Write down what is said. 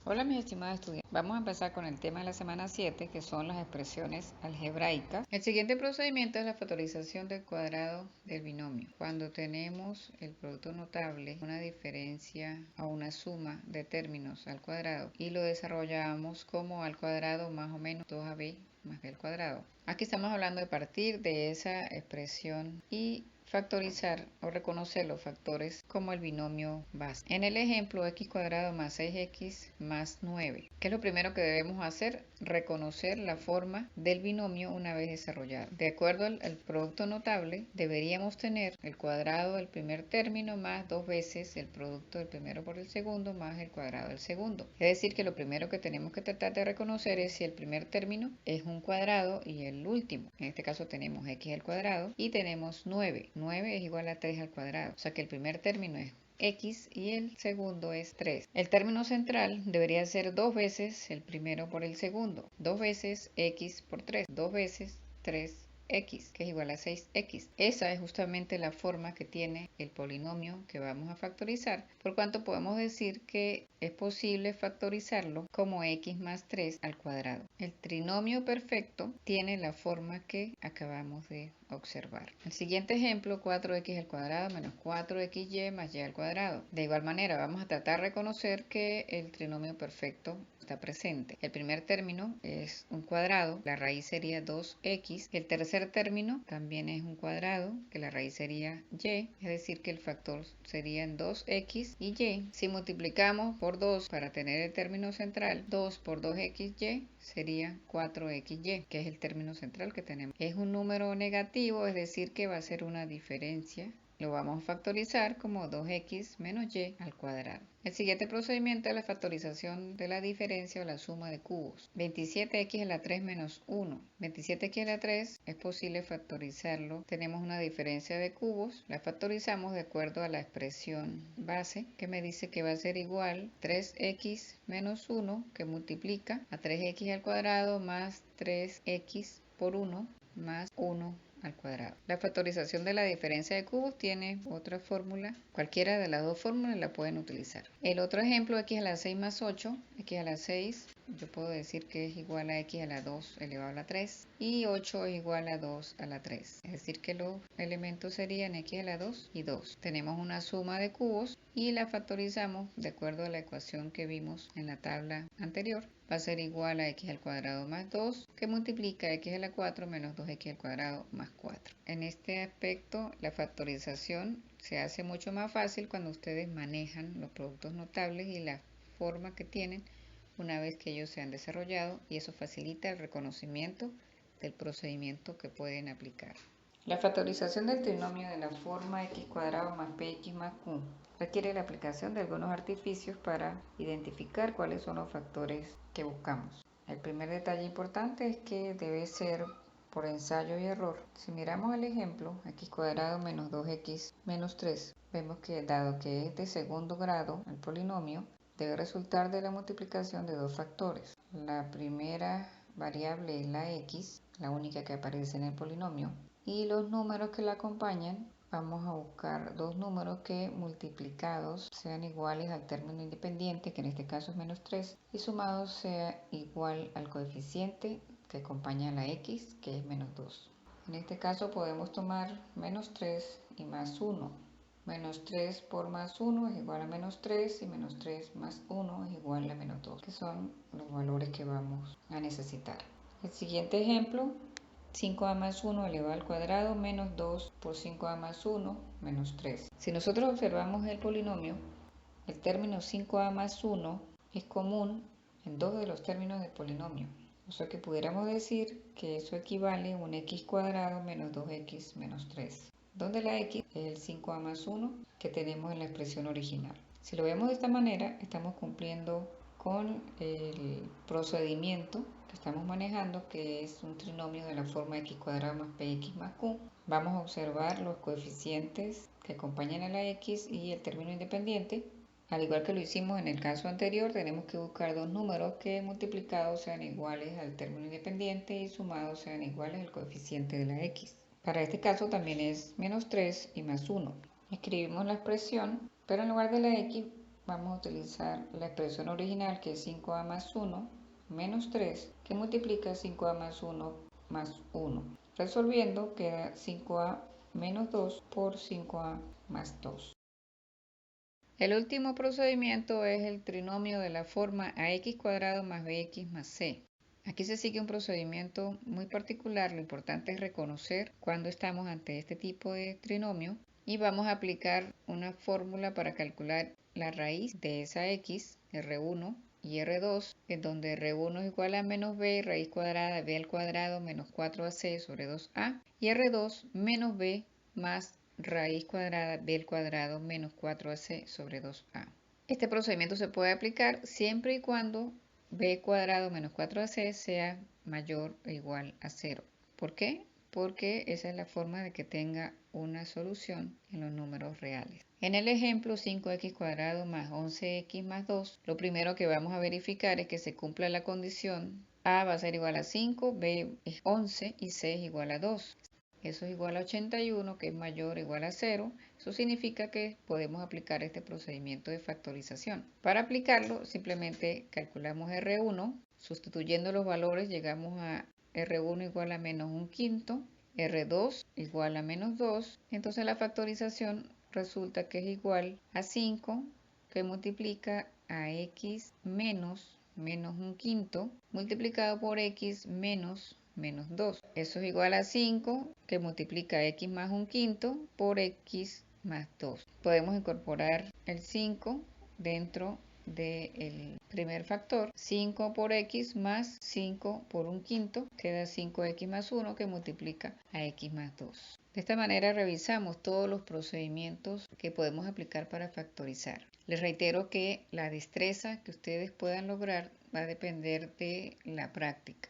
Hola mis estimados estudiantes, vamos a empezar con el tema de la semana 7, que son las expresiones algebraicas. El siguiente procedimiento es la factorización del cuadrado del binomio. Cuando tenemos el producto notable, una diferencia o una suma de términos al cuadrado y lo desarrollamos como al cuadrado más o menos 2ab más b al cuadrado. Aquí estamos hablando de partir de esa expresión y factorizar o reconocer los factores como el binomio base. En el ejemplo x cuadrado más 6x más 9. ¿Qué es lo primero que debemos hacer? Reconocer la forma del binomio una vez desarrollado. De acuerdo al producto notable, deberíamos tener el cuadrado del primer término más dos veces el producto del primero por el segundo más el cuadrado del segundo. Es decir, que lo primero que tenemos que tratar de reconocer es si el primer término es un cuadrado y el último. En este caso tenemos x al cuadrado y tenemos 9. 9 es igual a 3 al cuadrado. O sea que el primer término es x y el segundo es 3. El término central debería ser dos veces el primero por el segundo. Dos veces x por 3. Dos veces 3x, que es igual a 6x. Esa es justamente la forma que tiene el polinomio que vamos a factorizar, por cuanto podemos decir que es posible factorizarlo como x más 3 al cuadrado. El trinomio perfecto tiene la forma que acabamos de observar. El siguiente ejemplo, 4x al cuadrado menos 4xy más y al cuadrado. De igual manera, vamos a tratar de reconocer que el trinomio perfecto está presente. El primer término es un cuadrado, la raíz sería 2x. El tercer término también es un cuadrado, que la raíz sería y, es decir que el factor serían 2x y y. Si multiplicamos por 2 para tener el término central, 2 por 2xy sería 4xy, que es el término central que tenemos. Es un número negativo, es decir que va a ser una diferencia. Lo vamos a factorizar como 2x menos y al cuadrado. El siguiente procedimiento es la factorización de la diferencia o la suma de cubos. 27x a la 3 menos 1. 27x a la 3 es posible factorizarlo. Tenemos una diferencia de cubos. La factorizamos de acuerdo a la expresión base, que me dice que va a ser igual 3x menos 1, que multiplica a 3x al cuadrado más 3x por 1 más 1 al cuadrado. La factorización de la diferencia de cubos tiene otra fórmula. Cualquiera de las dos fórmulas la pueden utilizar. El otro ejemplo, x a la 6 más 8, x a la 6, yo puedo decir que es igual a x a la 2 elevado a la 3 y 8 es igual a 2 a la 3. Es decir que los elementos serían x a la 2 y 2. Tenemos una suma de cubos y la factorizamos de acuerdo a la ecuación que vimos en la tabla anterior. Va a ser igual a x al cuadrado más 2, que multiplica x a la 4 menos 2x al cuadrado más 4. En este aspecto, la factorización se hace mucho más fácil cuando ustedes manejan los productos notables y la forma que tienen una vez que ellos se han desarrollado, y eso facilita el reconocimiento del procedimiento que pueden aplicar. La factorización del trinomio de la forma x cuadrado más px más q requiere la aplicación de algunos artificios para identificar cuáles son los factores que buscamos. El primer detalle importante es que debe ser por ensayo y error. Si miramos el ejemplo, x cuadrado menos 2x menos 3, vemos que dado que es de segundo grado el polinomio, debe resultar de la multiplicación de dos factores. La primera variable es la x, la única que aparece en el polinomio, y los números que la acompañan. Vamos a buscar dos números que multiplicados sean iguales al término independiente, que en este caso es menos 3, y sumados sea igual al coeficiente que acompaña a la x, que es menos 2. En este caso podemos tomar menos 3 y más 1. Menos 3 por más 1 es igual a menos 3 y menos 3 más 1 es igual a menos 2, que son los valores que vamos a necesitar. El siguiente ejemplo, 5a más 1 elevado al cuadrado menos 2 por 5a más 1 menos 3. Si nosotros observamos el polinomio, el término 5a más 1 es común en dos de los términos del polinomio. O sea que pudiéramos decir que eso equivale a un x cuadrado menos 2x menos 3, donde la x es el 5a más 1 que tenemos en la expresión original. Si lo vemos de esta manera, estamos cumpliendo con el procedimiento que estamos manejando, que es un trinomio de la forma x cuadrado más px más q. Vamos a observar los coeficientes que acompañan a la x y el término independiente. Al igual que lo hicimos en el caso anterior, tenemos que buscar dos números que multiplicados sean iguales al término independiente y sumados sean iguales al coeficiente de la x. Para este caso también es menos 3 y más 1. Escribimos la expresión, pero en lugar de la x vamos a utilizar la expresión original, que es 5a más 1 menos 3, que multiplica 5a más 1 más 1. Resolviendo queda 5a menos 2 por 5a más 2. El último procedimiento es el trinomio de la forma ax cuadrado más bx más c. Aquí se sigue un procedimiento muy particular. Lo importante es reconocer cuando estamos ante este tipo de trinomio y vamos a aplicar una fórmula para calcular la raíz de esa x, R1 y R2, en donde R1 es igual a menos b raíz cuadrada de b al cuadrado menos 4ac sobre 2a y R2 menos b más raíz cuadrada b al cuadrado menos 4ac sobre 2a. Este procedimiento se puede aplicar siempre y cuando b cuadrado menos 4ac sea mayor o igual a 0. ¿Por qué? Porque esa es la forma de que tenga una solución en los números reales. En el ejemplo 5x cuadrado más 11x más 2, lo primero que vamos a verificar es que se cumpla la condición a va a ser igual a 5, b es 11 y c es igual a 2. Eso es igual a 81, que es mayor o igual a 0. Eso significa que podemos aplicar este procedimiento de factorización. Para aplicarlo, simplemente calculamos R1. Sustituyendo los valores, llegamos a R1 igual a menos 1/5, R2 igual a menos 2. Entonces la factorización resulta que es igual a 5, que multiplica a x menos 1/5, multiplicado por x menos 2. Eso es igual a 5, que multiplica x más 1/5 por x más 2. Podemos incorporar el 5 dentro del primer factor. 5 por x más 5 por 1/5 queda 5x más 1, que multiplica a x más 2. De esta manera revisamos todos los procedimientos que podemos aplicar para factorizar. Les reitero que la destreza que ustedes puedan lograr va a depender de la práctica.